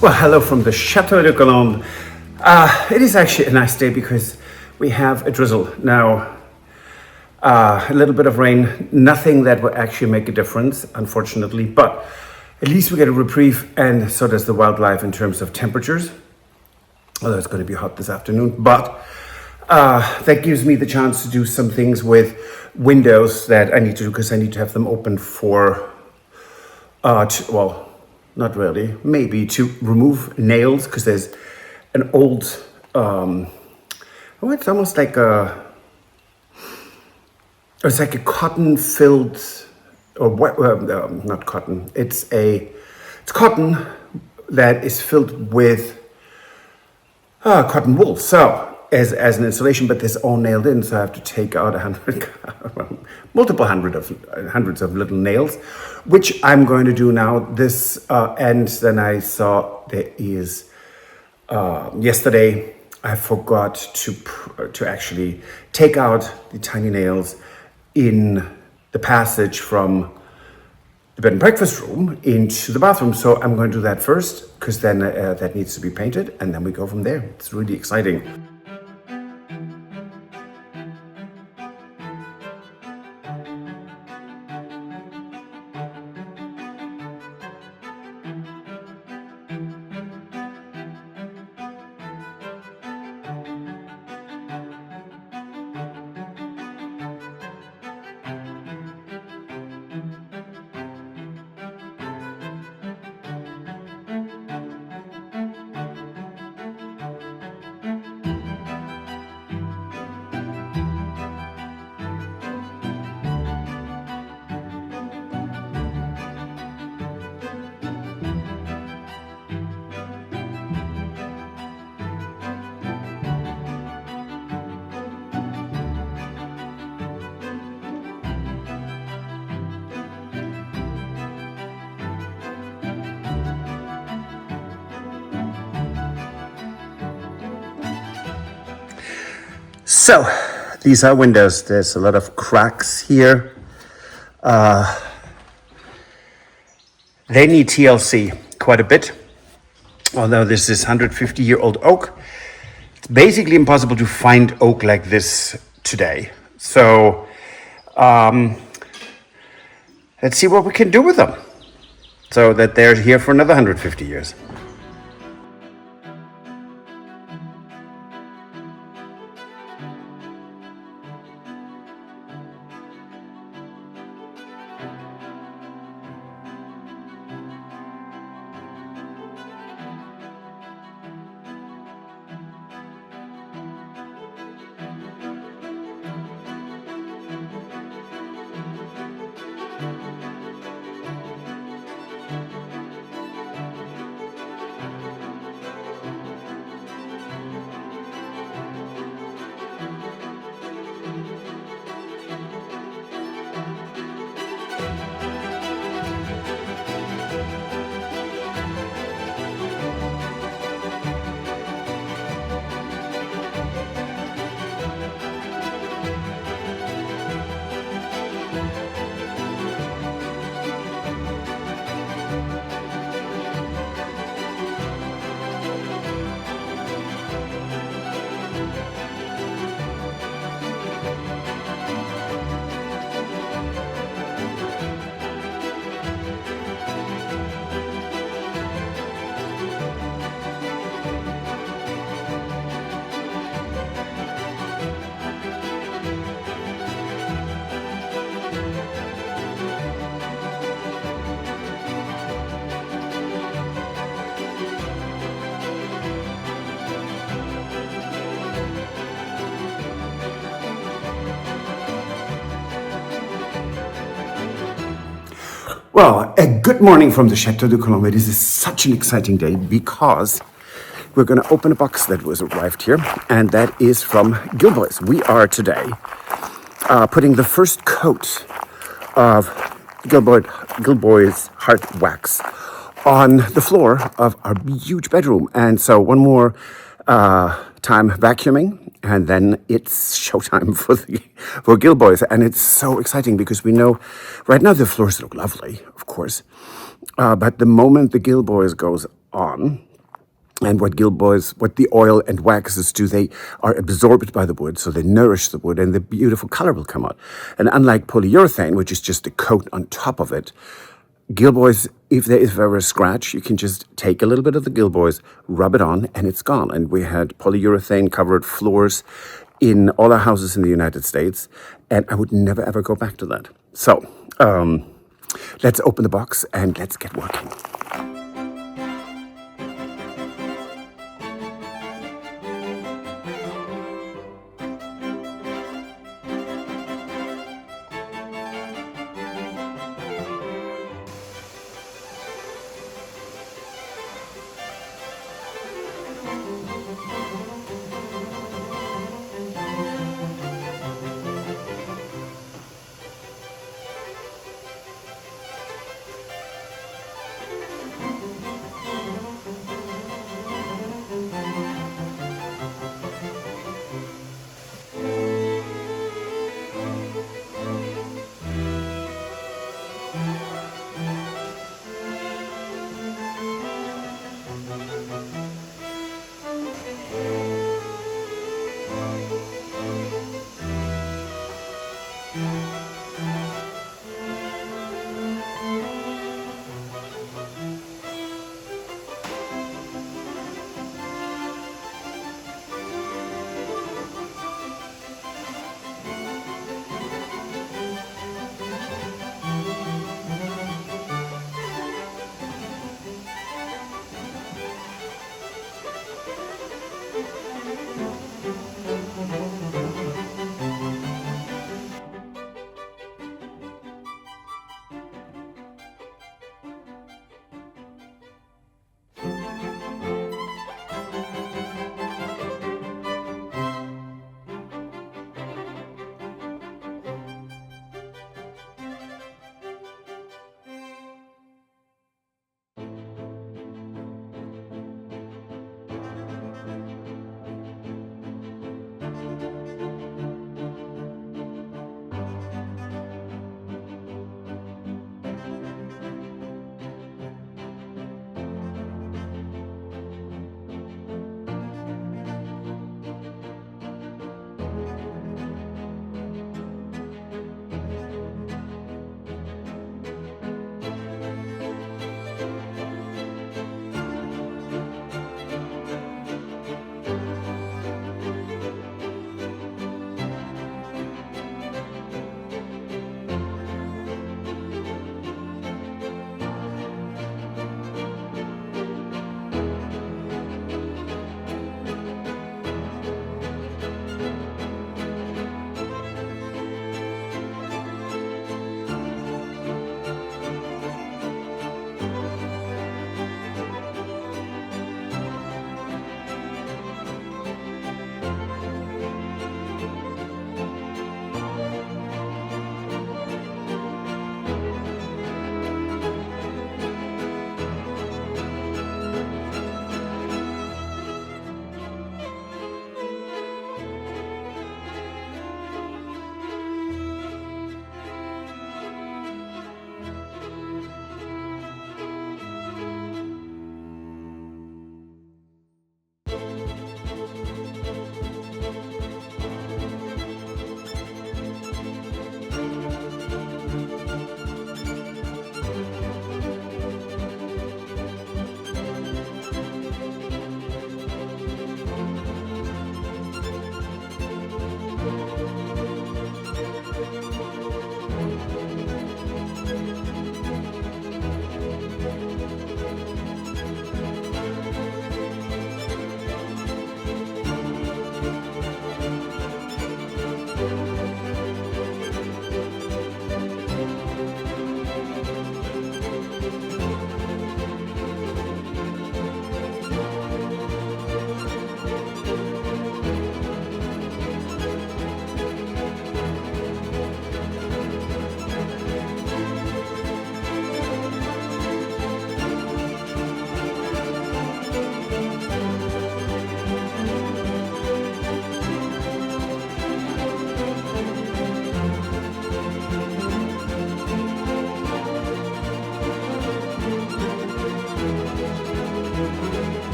Well, hello from the Chateau de Colombes. It is actually a nice day because we have a drizzle now. A little bit of rain, nothing that will actually make a difference, unfortunately, but at least we get a reprieve, and so does the wildlife in terms of temperatures. Although it's going to be hot this afternoon, but that gives me the chance to do some things with windows that I need to do because I need to have them open for, well, not really, maybe to remove nails because there's an old, it's almost like it's like a cotton-filled, or what? Not cotton. It's cotton that is filled with cotton wool. So as an insulation, but this all nailed in. So I have to take out hundreds of little nails, which I'm going to do now. This and then I saw there is yesterday I forgot to actually take out the tiny nails in the passage from the bed and breakfast room into the bathroom. So I'm going to do that first because then that needs to be painted, and then we go from there. It's really exciting. So these are windows. There's a lot of cracks here. They need TLC quite a bit. Although this is 150-year-old oak, it's basically impossible to find oak like this today. So let's see what we can do with them so that they're here for another 150 years. Well, a good morning from the Chateau de Colombes. This is such an exciting day because we're going to open a box that was arrived here, and that is from Gilboy's. We are today putting the first coat of Gilboy's hard wax on the floor of our huge bedroom. And so one more time vacuuming, and then it's showtime for Gilboy's. And it's so exciting because we know right now the floors look lovely, of course. But the moment the Gilboy's goes on, And what the oil and waxes do, they are absorbed by the wood, so they nourish the wood, and the beautiful color will come out. And unlike polyurethane, which is just a coat on top of it, Gilboys, if there is ever a scratch, you can just take a little bit of the Gilboys, rub it on, and it's gone. And we had polyurethane covered floors in all our houses in the United States, and I would never ever go back to that. So let's open the box and let's get working.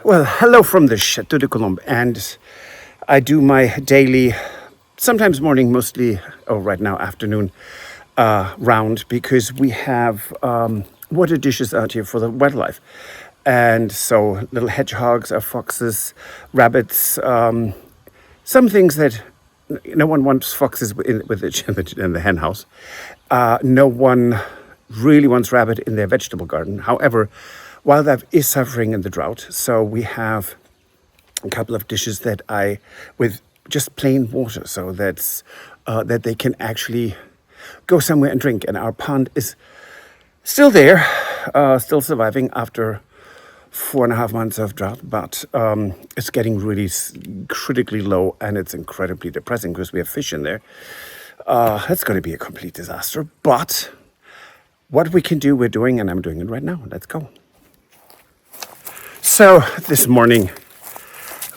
Well, hello from the Chateau de Colombe, and I do my daily, sometimes morning, mostly, right now afternoon, round because we have water dishes out here for the wildlife. And so little hedgehogs, foxes, rabbits, some things that no one wants foxes in the hen house. No one really wants rabbit in their vegetable garden. However, wildlife is suffering in the drought, so we have a couple of dishes that with just plain water, so that they can actually go somewhere and drink. And our pond is still there, still surviving after 4.5 months of drought, but it's getting really critically low, and it's incredibly depressing because we have fish in there. It's going to be a complete disaster, but what we can do, we're doing, and I'm doing it right now. Let's go. So this morning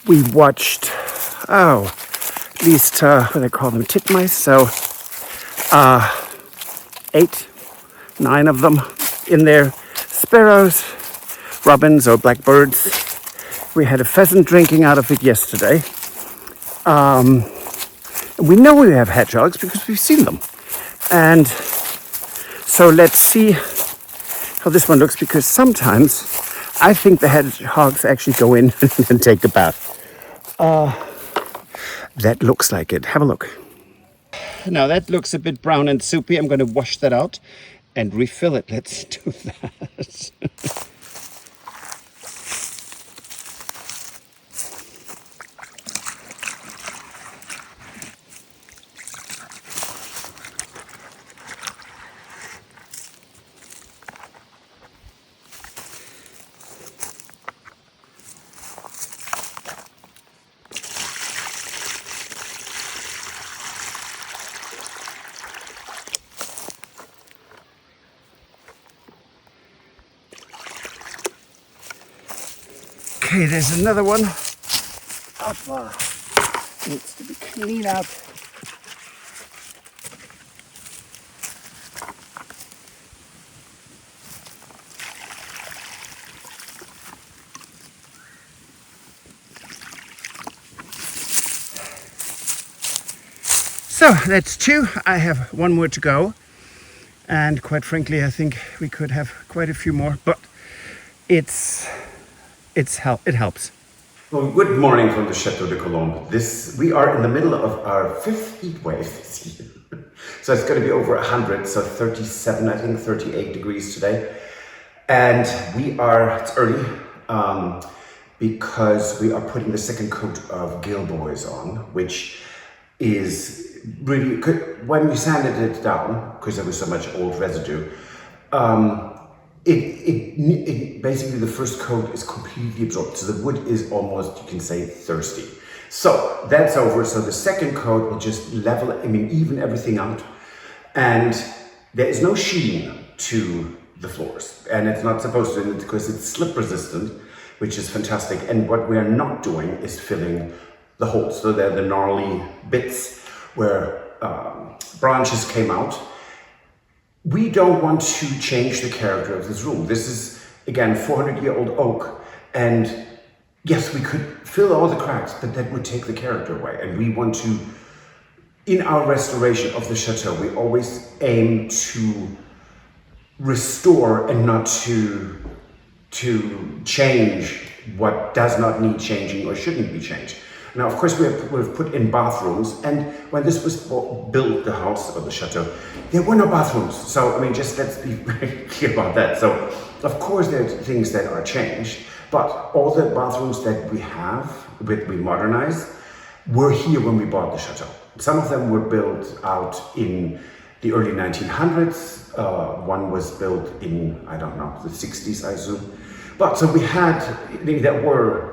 we watched, at least what I call them, titmice. So 8, 9 of them in there, sparrows, robins or blackbirds. We had a pheasant drinking out of it yesterday. We know we have hedgehogs because we've seen them. And so let's see how this one looks, because sometimes I think the hedgehogs actually go in and take a bath. That looks like it. Have a look. Now that looks a bit brown and soupy. I'm going to wash that out and refill it. Let's do that. Okay, there's another one. Needs to be cleaned up. So that's 2. I have 1 more to go. And quite frankly, I think we could have quite a few more, but it helps. Well, good morning from the Chateau de Colombe. We are in the middle of our 5th heat wave this year. So it's going to be over 100, so 37, I think 38 degrees today. And it's early because we are putting the second coat of Gilboys on, which is really, when we sanded it down, because there was so much old residue, it basically the first coat is completely absorbed. So the wood is almost, you can say, thirsty. So that's over. So the second coat will just even everything out. And there is no sheen to the floors. And it's not supposed to, because it's slip resistant, which is fantastic. And what we are not doing is filling the holes. So they're the gnarly bits where branches came out. We don't want to change the character of this room. This is, again, 400-year-old oak. And yes, we could fill all the cracks, but that would take the character away. And we want to, in our restoration of the chateau, we always aim to restore and not to change what does not need changing or shouldn't be changed. Now, of course, we've put in bathrooms, and when this was built, the house or the chateau, there were no bathrooms. So, just let's be very clear about that. So, of course, there are things that are changed, but all the bathrooms that we modernized, were here when we bought the chateau. Some of them were built out in the early 1900s. One was built in, I don't know, the 60s, I assume. But so there were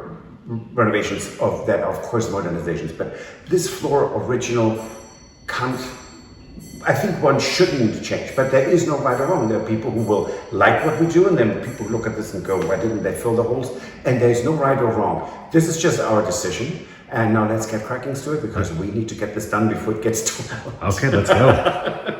renovations of that, of course, modernizations, but this floor original I think one shouldn't change, but there is no right or wrong. There are people who will like what we do, and then people who look at this and go, why didn't they fill the holes? And there's no right or wrong. This is just our decision. And now let's get cracking, Stuart, because we need to get this done before it gets too loud. Okay, let's go.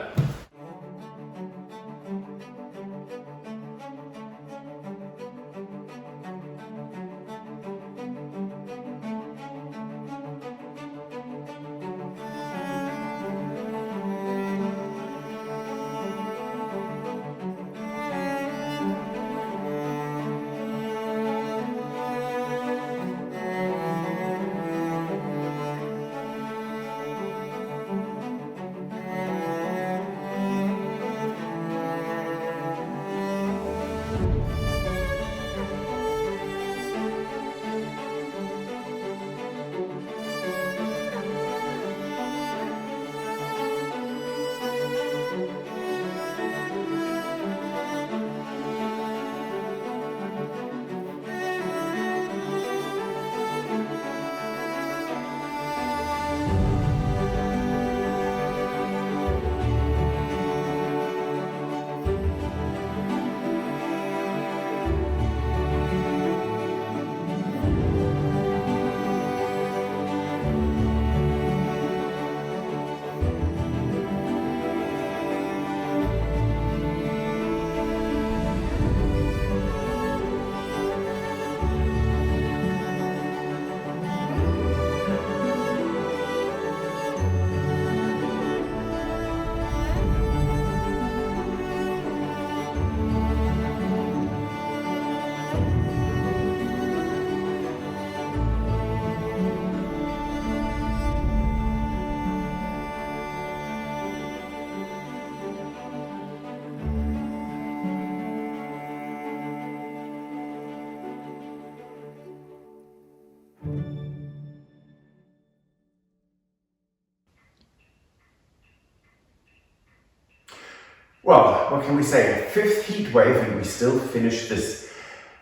Well, what can we say? Fifth heat wave, and we still finished this.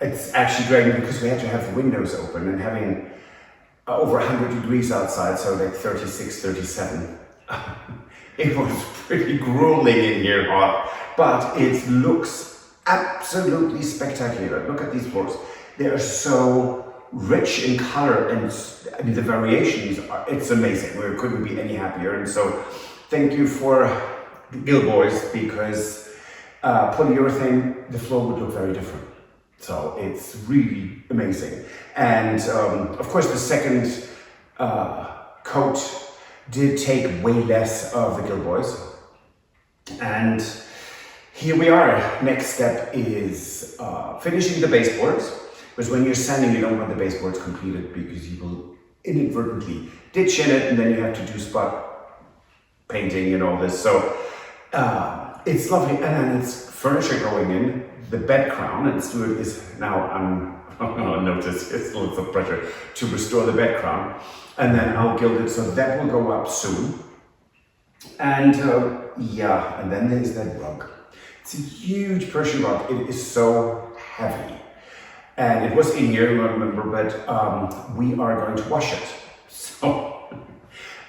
It's actually draining because we had to have the windows open and having over 100 degrees outside, so like 36, 37. It was pretty grueling in here hot, but it looks absolutely spectacular. Look at these floors. They are so rich in color, and I mean the variations it's amazing. We couldn't be any happier, and so thank you for Gilboy's, because polyurethane, the floor would look very different. So it's really amazing. And of course the second coat did take way less of the Gilboys. And here we are. Next step is finishing the baseboards. Because when you're sanding, you don't want the baseboards completed because you will inadvertently ditch in it, and then you have to do spot painting and all this. So it's lovely. And then it's furniture going in, the bed crown, and Stuart is now notice it's lots of pressure to restore the bed crown, and then I'll gild it, so that will go up soon. And yeah, and then there's that rug. It's a huge Persian rug. It is so heavy, and it was in here, I remember, but we are going to wash it. So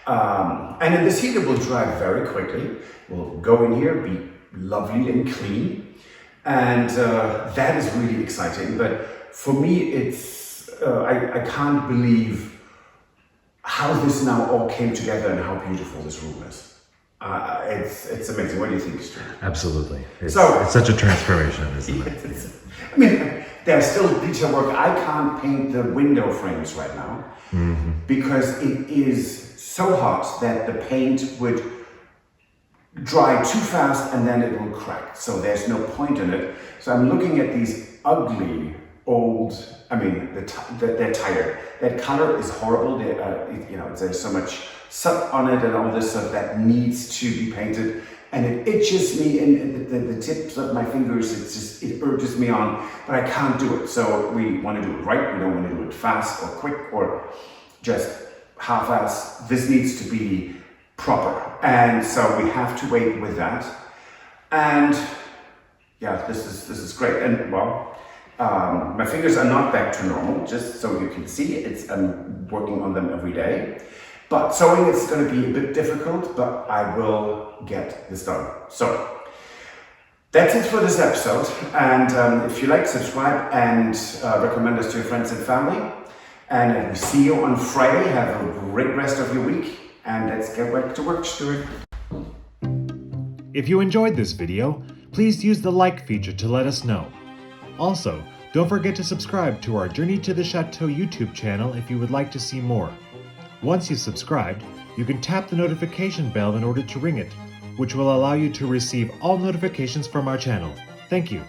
and in this heat it will dry very quickly. We'll go in here, be lovely and clean, and that is really exciting. But for me, it's I can't believe how this now all came together and how beautiful this room is. It's amazing. What do you think, Stuart? Absolutely. It's such a transformation, isn't it? I mean, there's still detail work. I can't paint the window frames right now because it is so hot that the paint would dry too fast and then it will crack. So there's no point in it. So I'm looking at these ugly old, I mean, they're tired. That color is horrible. There's so much soot on it and all this stuff that needs to be painted. And it itches me in the tips of my fingers. It urges me on, but I can't do it. So we want to do it right. We don't want to do it fast or quick or just half-ass. This needs to be proper. And so we have to wait with that. And yeah, this is great. And well, my fingers are not back to normal, just so you can see. I'm working on them every day. But sewing is going to be a bit difficult, but I will get this done. So that's it for this episode. And if you like, subscribe and recommend us to your friends and family. And we see you on Friday. Have a great rest of your week. And let's get back to work, Stuart. If you enjoyed this video, please use the like feature to let us know. Also, don't forget to subscribe to our Journey to the Chateau YouTube channel if you would like to see more. Once you've subscribed, you can tap the notification bell in order to ring it, which will allow you to receive all notifications from our channel. Thank you.